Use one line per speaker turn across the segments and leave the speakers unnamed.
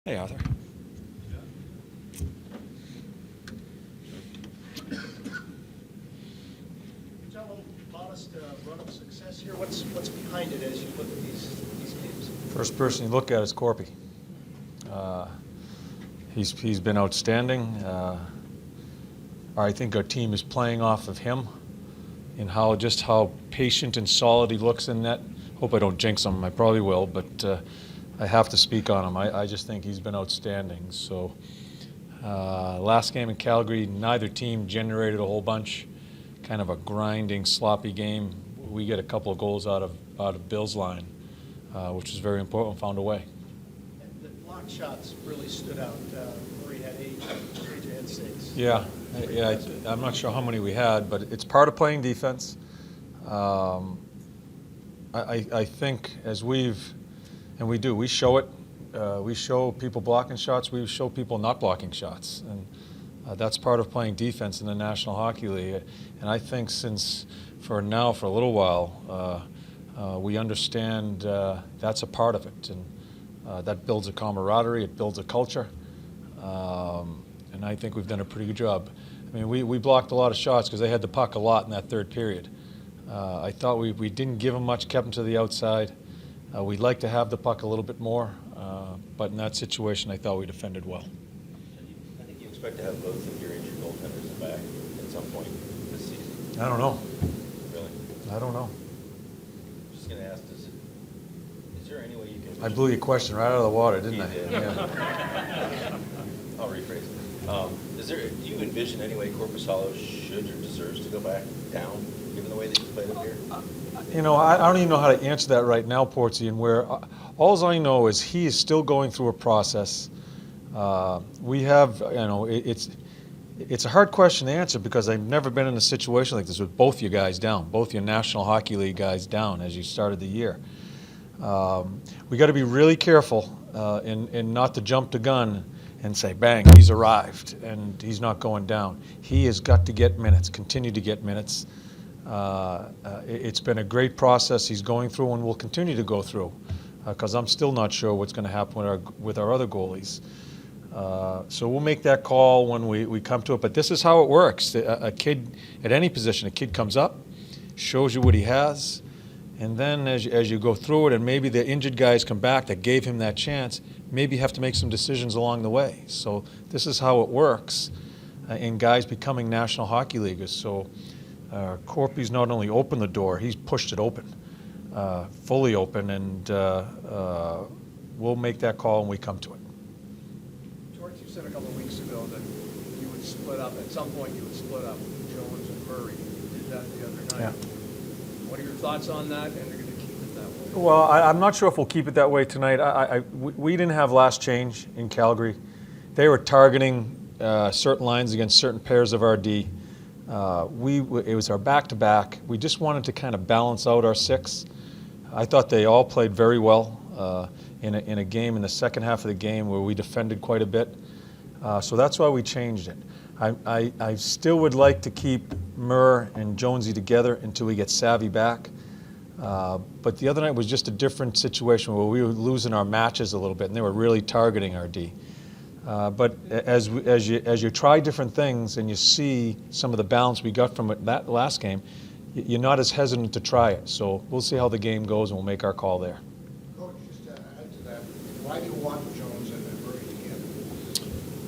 Hey, Arthur.
Tell them modest run of success here. What's behind it as you look at these games?
First person you look at is Corpy. Uh, he's been outstanding. I think our team is playing off of him and how patient and solid he looks in net. Hope I don't jinx him. I probably will, but I have to speak on him. I just think he's been outstanding. So last game in Calgary, neither team generated a whole bunch. Kind of a grinding, sloppy game. We get a couple of goals out of Bill's line, which was very important. Found a way.
And the block shots really stood out. Murray had 8, AJ had 6.
Yeah, I'm not sure how many we had, but it's part of playing defense. I think as we show it. We show people blocking shots. We show people not blocking shots, and that's part of playing defense in the National Hockey League. And I think for a little while, we understand that's a part of it, and that builds a camaraderie. It builds a culture, and I think we've done a pretty good job. I mean, we blocked a lot of shots because they had the puck a lot in that third period. I thought we didn't give them much, kept them to the outside. We'd like to have the puck a little bit more, but in that situation, I thought we defended well.
I think you expect to have both of your injured goaltenders back at some point this season.
I don't know.
Really?
I don't know.
I'm just going to ask, is there any way you can...
I blew your question right out of the water, didn't
You
I?
did.
Yeah.
I'll rephrase it. Do you envision any way Korpisalo should or deserves to go back down, given the way that he's played up here?
You know, I don't even know how to answer that right now, Portsy, and where all I know is he is still going through a process. We have, it's a hard question to answer because I've never been in a situation like this with both you guys down, both your National Hockey League guys down as you started the year. We got to be really careful and not to jump the gun and say, bang, he's arrived and he's not going down. He has got to get minutes, continue to get minutes. It's been a great process he's going through and will continue to go through because I'm still not sure what's going to happen with our other goalies. So we'll make that call when we come to it. But this is how it works. A kid at any position, a kid comes up, shows you what he has, and then as you go through it and maybe the injured guys come back that gave him that chance, maybe you have to make some decisions along the way. So this is how it works in guys becoming National Hockey Leaguers. So Corpy's not only opened the door, he's pushed it open, fully open, and we'll make that call when we come to it.
George, you said a couple of weeks ago that you would split up, at some point you would split up Jones and Murray. You did that the other night.
Yeah.
What are your thoughts on that, and you're going to keep it that way?
Well, I'm not sure if we'll keep it that way tonight. We didn't have last change in Calgary. They were targeting certain lines against certain pairs of our D. It was our back-to-back. We just wanted to kind of balance out our 6. I thought they all played very well in a game in the second half of the game where we defended quite a bit. So that's why we changed it. I still would like to keep Murr and Jonesy together until we get Savvy back. But the other night was just a different situation where we were losing our matches a little bit and they were really targeting our D. But as you try different things and you see some of the balance we got from it that last game, you're not as hesitant to try it. So we'll see how the game goes and we'll make our call there.
Coach, just to add to that, why do you want Jones and Murray together?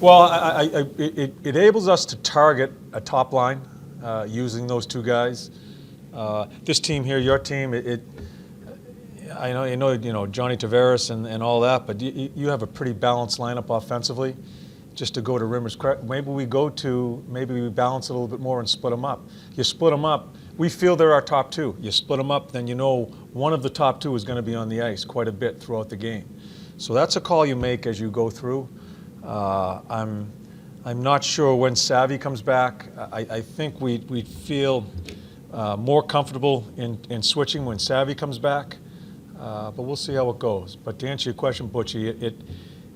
Well, it enables us to target a top line using those two guys. This team here, your team, I know you know Johnny Tavares and all that, but you have a pretty balanced lineup offensively. Just to go to Rimmer's credit, maybe we balance it a little bit more and split them up. You split them up, we feel they're our top 2. You split them up, then you know one of the top 2 is going to be on the ice quite a bit throughout the game. So that's a call you make as you go through. I'm not sure when Savvy comes back. I think we'd feel more comfortable in switching when Savvy comes back. But we'll see how it goes. But to answer your question, Butchie,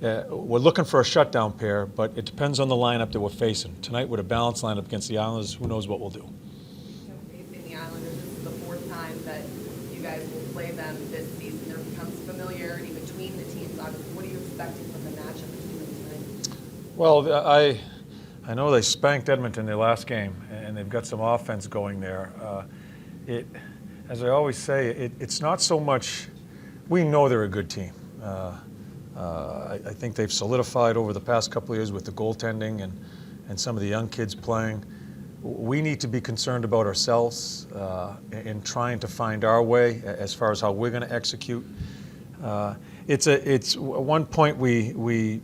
we're looking for a shutdown pair, but it depends on the lineup that we're facing. Tonight, with a balanced lineup against the Islanders, who knows what we'll do.
Facing the Islanders, this is the 4th time that you guys will play them this season. There becomes familiarity between the teams. Obviously, what are you expecting from the matchup
Well, I know they spanked Edmonton their last game, and they've got some offense going there. As I always say, it's not so much. We know they're a good team. I think they've solidified over the past couple of years with the goaltending and some of the young kids playing. We need to be concerned about ourselves in trying to find our way as far as how we're going to execute. It's one point we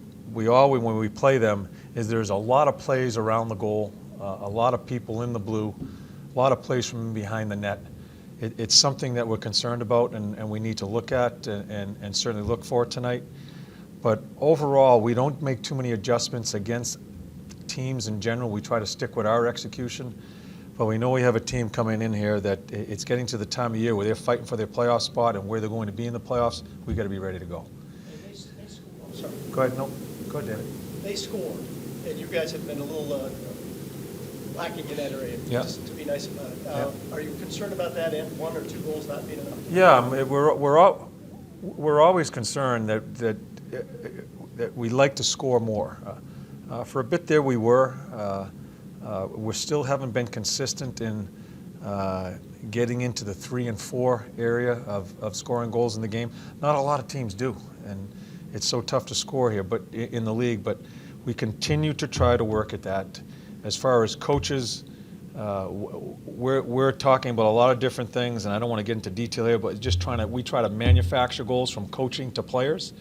always, when we play them, is there's a lot of plays around the goal, a lot of people in the blue, a lot of plays from behind the net. It's something that we're concerned about and we need to look at and certainly look for tonight. But overall, we don't make too many adjustments against teams in general. We try to stick with our execution. But we know we have a team coming in here that it's getting to the time of year where they're fighting for their playoff spot and where they're going to be in the playoffs. We've got to be ready to go.
And they score, I'm sorry.
Go ahead. No. Go ahead, David.
They score, and you guys have been a little lacking in that area,
Yeah.
just to be nice about it.
Yeah.
Are you concerned about that and 1 or 2 goals not being enough?
Yeah, we're always concerned that we like to score more. For a bit there, we were. We still haven't been consistent in getting into the 3 and 4 area of scoring goals in the game. Not a lot of teams do, and it's so tough to score here, but in the league. But we continue to try to work at that. As far as coaches, we're talking about a lot of different things, and I don't want to get into detail here, but just we try to manufacture goals from coaching to players.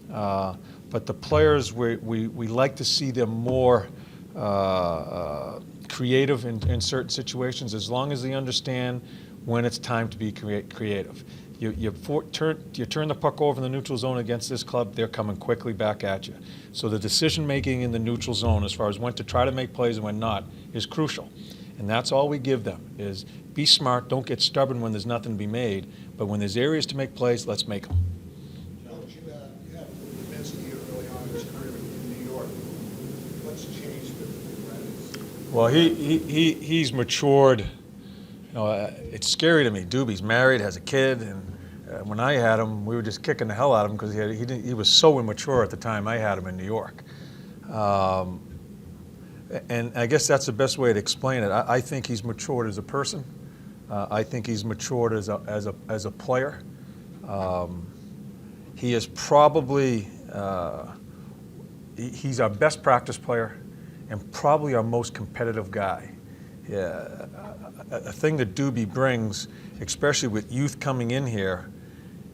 But the players, we like to see them more creative in certain situations, as long as they understand when it's time to be creative. You turn the puck over in the neutral zone against this club, they're coming quickly back at you. So the decision-making in the neutral zone as far as when to try to make plays and when not is crucial. And that's all we give them, is be smart, don't get stubborn when there's nothing to be made, but when there's areas to make plays, let's make them.
George, you had Vincent here early on in his career in New York. What's changed with Brad?
Well, he's matured. You know, it's scary to me. Doobie's married, has a kid, and when I had him, we were just kicking the hell out of him because he was so immature at the time I had him in New York. And I guess that's the best way to explain it. I think he's matured as a person. I think he's matured as a player. He is probably he's our best practice player and probably our most competitive guy. Yeah, a thing that Doobie brings, especially with youth coming in here,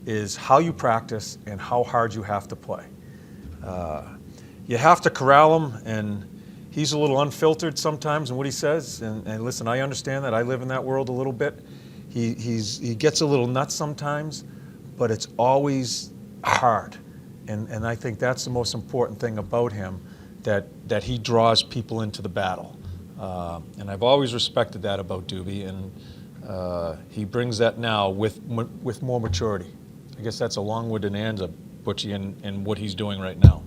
is how you practice and how hard you have to play. You have to corral him, and he's a little unfiltered sometimes in what he says. And listen, I understand that. I live in that world a little bit. He gets a little nuts sometimes, but it's always hard. And I think that's the most important thing about him, that he draws people into the battle. And I've always respected that about Doobie, and he brings that now with more maturity. I guess that's a long-winded answer, Butchie, in what he's doing right now.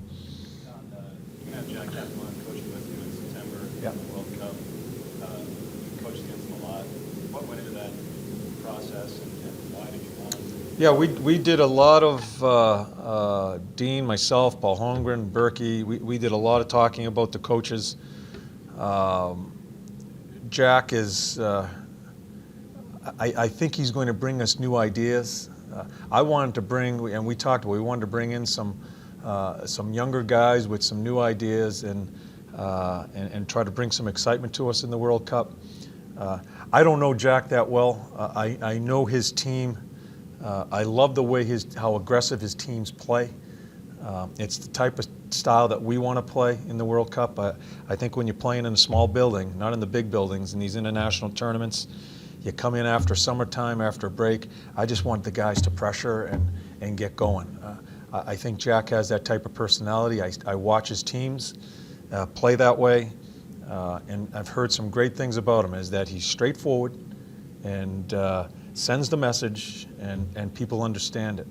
You have Jack Kaplan coaching with you in September in the World Cup. You coached against him a lot. What went into that process, and why did you want him?
Yeah, we did a lot of, Dean, myself, Paul Holmgren, Berkey, we did a lot of talking about the coaches. Jack is, I think he's going to bring us new ideas. I wanted to bring, and we talked about, we wanted to bring in some younger guys with some new ideas and try to bring some excitement to us in the World Cup. I don't know Jack that well. I know his team. I love the way how aggressive his teams play. It's the type of style that we want to play in the World Cup. I think when you're playing in a small building, not in the big buildings, in these international tournaments, you come in after summertime, after a break. I just want the guys to pressure and get going. I think Jack has that type of personality. I watch his teams play that way, and I've heard some great things about him, is that he's straightforward and sends the message, and people understand it.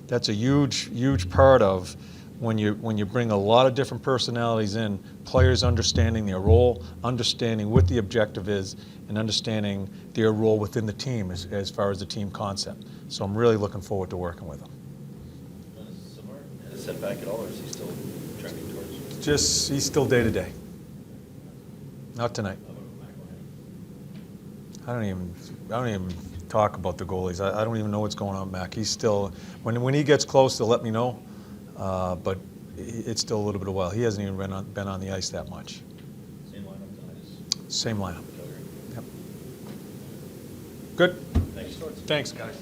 That's a huge part of when you bring a lot of different personalities in, players understanding their role, understanding what the objective is, and understanding their role within the team as far as the team concept. So I'm really looking forward to working with him.
Similar? Has it set back at all, or is he still trending towards?
Just, he's still day to day. Not tonight. I don't even talk about the goalies. I don't even know what's going on with Mac. He's still, when he gets close, they'll let me know. But it's still a little bit of a while. He hasn't even been on the ice that much.
Same lineup tonight as
Same lineup.
Calgary.
Yep. Good.
Thanks.
Thanks, guys.